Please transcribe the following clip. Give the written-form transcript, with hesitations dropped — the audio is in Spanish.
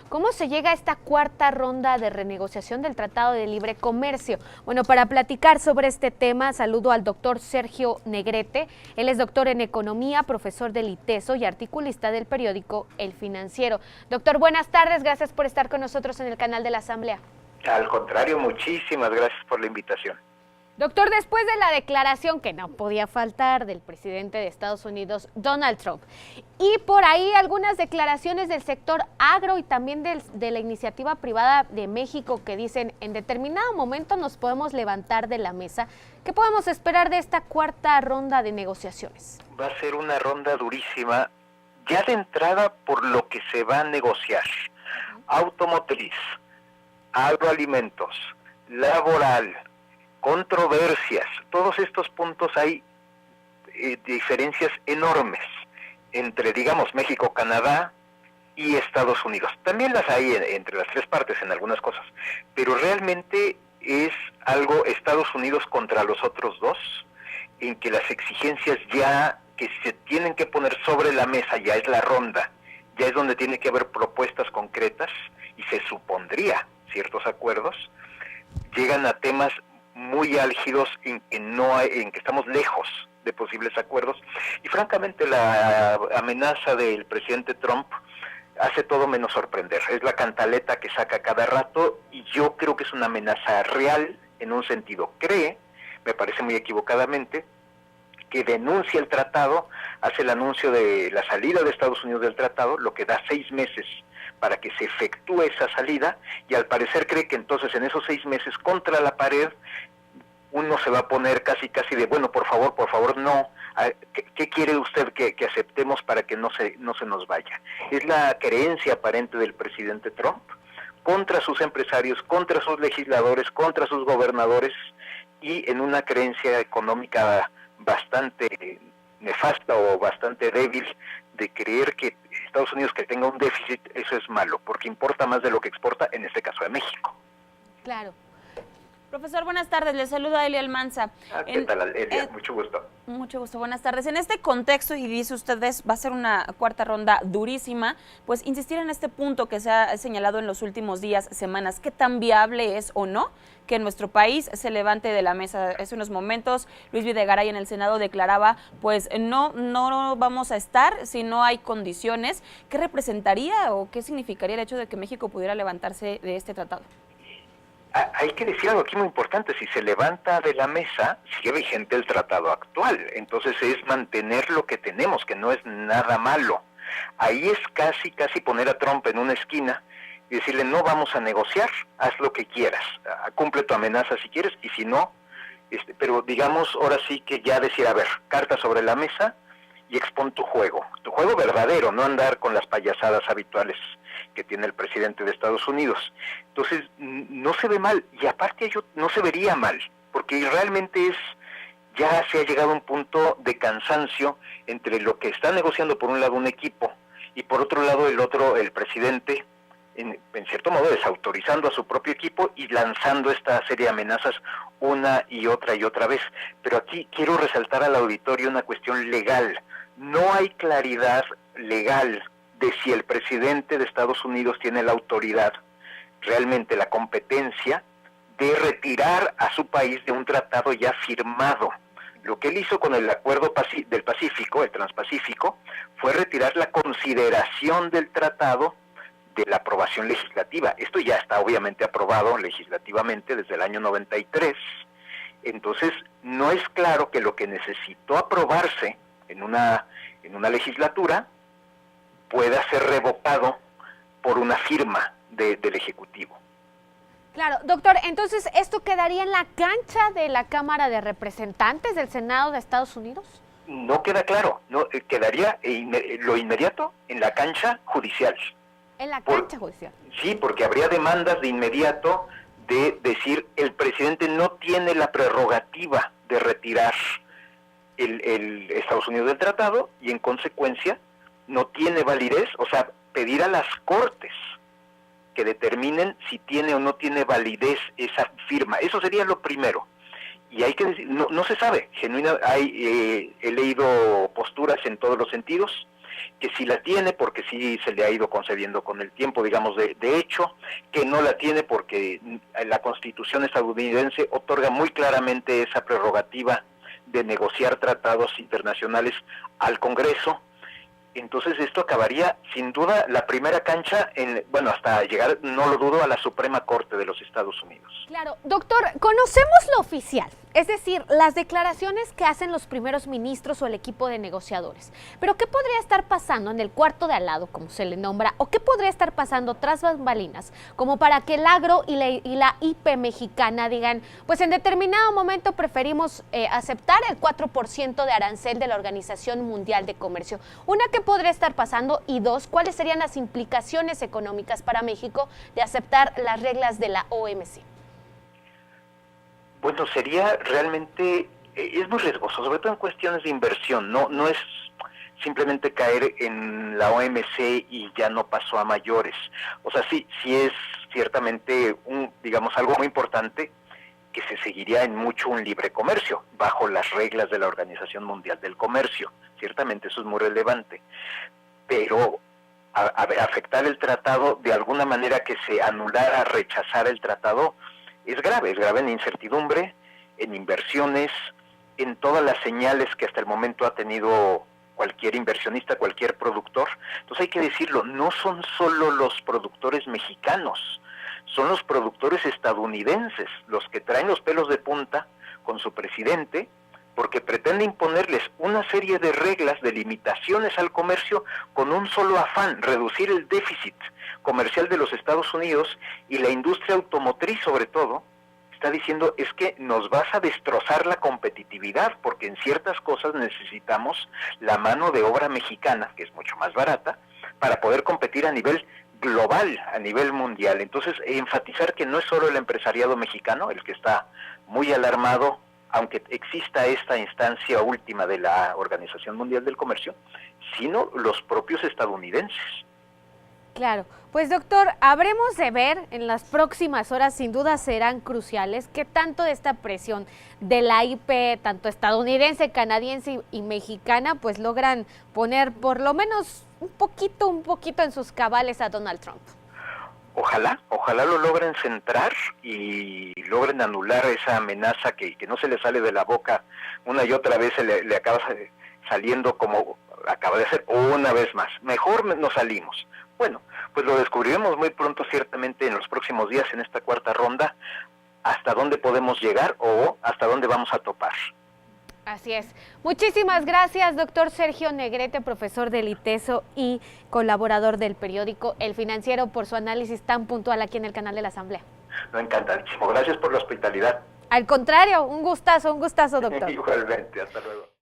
¿Cómo se llega a esta cuarta ronda de renegociación del Tratado de Libre Comercio? Bueno, para platicar sobre este tema, saludo al doctor Sergio Negrete. Él es doctor en Economía, profesor del ITESO y articulista del periódico El Financiero. Doctor, buenas tardes, gracias por estar con nosotros en el canal de la Asamblea. Al contrario, muchísimas gracias por la invitación. Doctor, después de la declaración que no podía faltar del presidente de Estados Unidos, Donald Trump, y por ahí algunas declaraciones del sector agro y también de la iniciativa privada de México que dicen en determinado momento nos podemos levantar de la mesa, ¿qué podemos esperar de esta cuarta ronda de negociaciones? Va a ser una ronda durísima, ya de entrada por lo que se va a negociar. Automotriz, agroalimentos, laboral, controversias, todos estos puntos hay diferencias enormes entre, digamos, México, Canadá y Estados Unidos. También las hay entre las tres partes en algunas cosas, pero realmente es algo Estados Unidos contra los otros dos, en que las exigencias ya que se tienen que poner sobre la mesa, ya es la ronda, ya es donde tiene que haber propuestas concretas y se supondría ciertos acuerdos, llegan a temas muy álgidos en que estamos lejos de posibles acuerdos y francamente la amenaza del presidente Trump hace todo menos sorprender. Es la cantaleta que saca cada rato y yo creo que es una amenaza real en un sentido. Cree, me parece muy equivocadamente, que denuncia el tratado, hace el anuncio de la salida de Estados Unidos del tratado, lo que da 6 meses para que se efectúe esa salida, y al parecer cree que entonces en esos 6 meses contra la pared uno se va a poner casi de bueno, por favor, no. ¿Qué quiere usted que aceptemos para que no se nos vaya? Es la creencia aparente del presidente Trump contra sus empresarios, contra sus legisladores, contra sus gobernadores y en una creencia económica bastante nefasta o bastante débil de creer que Estados Unidos que tenga un déficit, eso es malo, porque importa más de lo que exporta, en este caso de México. Claro. Profesor, buenas tardes. Le saluda Elia Almanza. ¿Qué tal, Elia? Mucho gusto. Mucho gusto, buenas tardes. En este contexto, y dice usted, va a ser una cuarta ronda durísima, pues insistir en este punto que se ha señalado en los últimos días, semanas, ¿qué tan viable es o no que nuestro país se levante de la mesa? Hace unos momentos, Luis Videgaray en el Senado declaraba, pues no vamos a estar si no hay condiciones. ¿Qué representaría o qué significaría el hecho de que México pudiera levantarse de este tratado? Hay que decir algo aquí muy importante, si se levanta de la mesa, sigue vigente el tratado actual, entonces es mantener lo que tenemos, que no es nada malo. Ahí es casi poner a Trump en una esquina y decirle no vamos a negociar, haz lo que quieras, cumple tu amenaza si quieres y si no, pero digamos ahora sí que ya decir, a ver, carta sobre la mesa y expón tu juego verdadero, no andar con las payasadas habituales que tiene el presidente de Estados Unidos. Entonces, no se ve mal, y aparte no se vería mal, porque realmente ya se ha llegado a un punto de cansancio entre lo que está negociando por un lado un equipo, y por otro lado el presidente, en cierto modo desautorizando a su propio equipo y lanzando esta serie de amenazas una y otra vez. Pero aquí quiero resaltar al auditorio una cuestión legal. No hay claridad legal de si el presidente de Estados Unidos tiene la autoridad, realmente la competencia, de retirar a su país de un tratado ya firmado. Lo que él hizo con el acuerdo del Pacífico, el Transpacífico, fue retirar la consideración del tratado de la aprobación legislativa. Esto ya está obviamente aprobado legislativamente desde el año 93. Entonces, no es claro que lo que necesitó aprobarse en una legislatura pueda ser revocado por una firma del Ejecutivo. Claro, doctor, entonces, ¿esto quedaría en la cancha de la Cámara de Representantes del Senado de Estados Unidos? No queda claro, quedaría lo inmediato en la cancha judicial. ¿En la cancha judicial? Sí, porque habría demandas de inmediato de decir el presidente no tiene la prerrogativa de retirar el Estados Unidos del tratado y en consecuencia no tiene validez, o sea, pedir a las Cortes que determinen si tiene o no tiene validez esa firma. Eso sería lo primero. Y hay que decir, no se sabe, he leído posturas en todos los sentidos, que sí la tiene porque sí se le ha ido concediendo con el tiempo, digamos, de hecho, que no la tiene porque la Constitución estadounidense otorga muy claramente esa prerrogativa de negociar tratados internacionales al Congreso. Entonces esto acabaría sin duda la primera cancha, hasta llegar, no lo dudo, a la Suprema Corte de los Estados Unidos. Claro, doctor, conocemos lo oficial, es decir, las declaraciones que hacen los primeros ministros o el equipo de negociadores. Pero ¿qué podría estar pasando en el cuarto de al lado, como se le nombra, o qué podría estar pasando tras bambalinas, como para que el agro y la IP mexicana digan, pues en determinado momento preferimos aceptar el 4% de arancel de la Organización Mundial de Comercio? Una, ¿qué podría estar pasando? Y dos, ¿cuáles serían las implicaciones económicas para México de aceptar las reglas de la OMC? Bueno, sería realmente, es muy riesgoso, sobre todo en cuestiones de inversión, no es simplemente caer en la OMC y ya no pasó a mayores. O sea, sí es ciertamente algo muy importante, que se seguiría en mucho un libre comercio, bajo las reglas de la Organización Mundial del Comercio. Ciertamente eso es muy relevante, pero afectar el tratado de alguna manera, que se anulara, rechazar el tratado, es grave en incertidumbre, en inversiones, en todas las señales que hasta el momento ha tenido cualquier inversionista, cualquier productor. Entonces hay que decirlo, no son solo los productores mexicanos, son los productores estadounidenses los que traen los pelos de punta con su presidente, porque pretende imponerles una serie de reglas, de limitaciones al comercio, con un solo afán: reducir el déficit comercial de los Estados Unidos. Y la industria automotriz, sobre todo, está diciendo, es que nos vas a destrozar la competitividad, porque en ciertas cosas necesitamos la mano de obra mexicana, que es mucho más barata, para poder competir a nivel global, a nivel mundial. Entonces, enfatizar que no es solo el empresariado mexicano el que está muy alarmado, aunque exista esta instancia última de la Organización Mundial del Comercio, sino los propios estadounidenses. Claro, pues doctor, habremos de ver en las próximas horas, sin duda serán cruciales, qué tanto de esta presión de la IP, tanto estadounidense, canadiense y mexicana, pues logran poner por lo menos un poquito en sus cabales a Donald Trump. Ojalá lo logren centrar y logren anular esa amenaza que no se le sale de la boca una y otra vez, le acaba saliendo como acaba de hacer una vez más. Mejor nos salimos. Bueno, pues lo descubriremos muy pronto, ciertamente en los próximos días, en esta cuarta ronda, hasta dónde podemos llegar o hasta dónde vamos a topar. Así es. Muchísimas gracias, doctor Sergio Negrete, profesor del ITESO y colaborador del periódico El Financiero, por su análisis tan puntual aquí en el canal de la Asamblea. No, encantadísimo. Gracias por la hospitalidad. Al contrario, un gustazo, doctor. Igualmente, hasta luego.